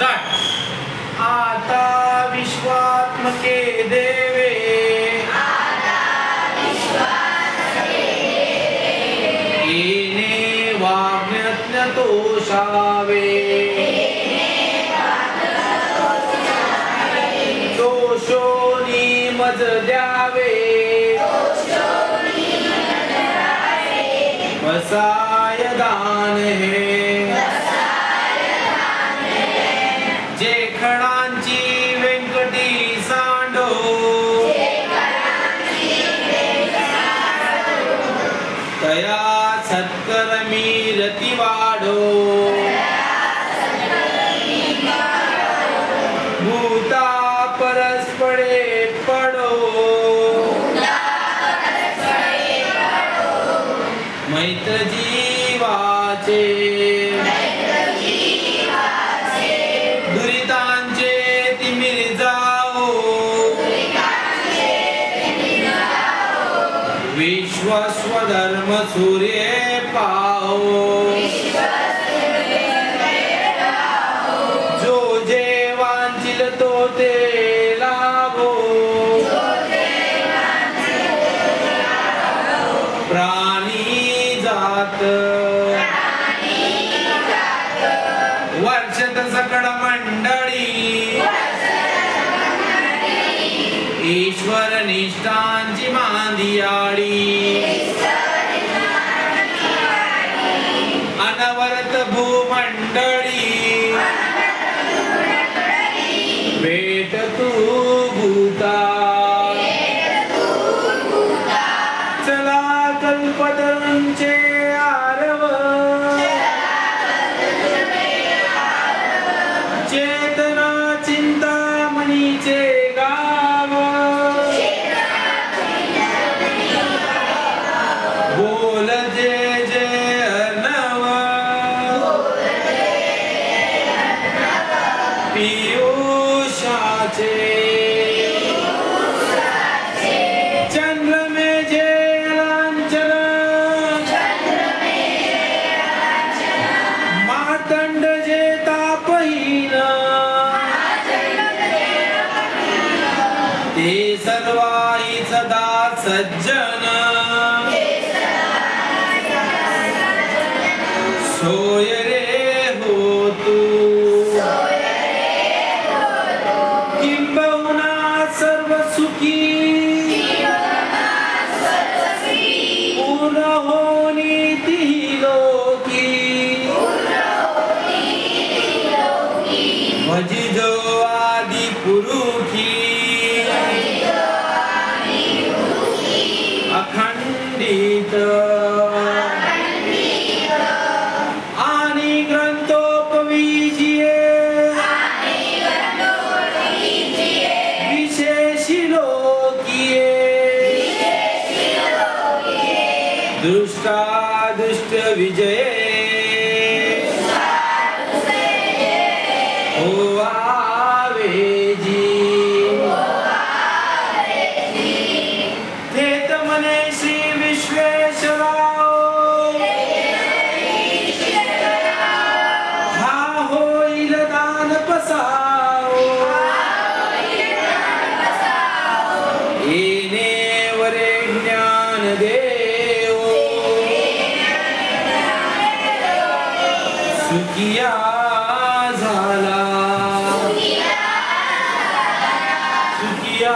आता विश्वात्मके देवे येणे वाग्यज्ञ तोषावे तोषोनी मज द्यावे वसाय दान हे जे खणांची व्यंकटी सांडो तया सत्कर्मी रती वाढो भूता परस्परे पडो मैत्र जीवाचे दुरितांचे तिमिर जाओ विश्व स्वधर्म सूर्य पाओ जो जे वांछिल तो ते लाभो प्राणी जात वर्षत सकळ मंडळी ईश्वर निष्ठांची मांदियाळी अनवरत भूमंडळी भेट तू भूता चला कल्पतरूंचे आरव चेतना चिंतामणीचे गाव बोल जय जय अर्णव पियुषाचे चंद्र में जय लांछन मातंड जे तापहीन ते सर्वाई सदा सज्जन सोय रे हो तू किंबहुना सर्व सुखी पूर्ण होनी ती लोकी भजी जो आदि पुरुखी अखंडित आणि ग्रंथोपविजिये विशेषी लोकिये दृष्टादुष्ट विजये ओ आवेजी थेत मने श्री विश्वेश्वराव हा होईल दान पसाव येणे वरे ज्ञान देव सुखिया झाला सुखिया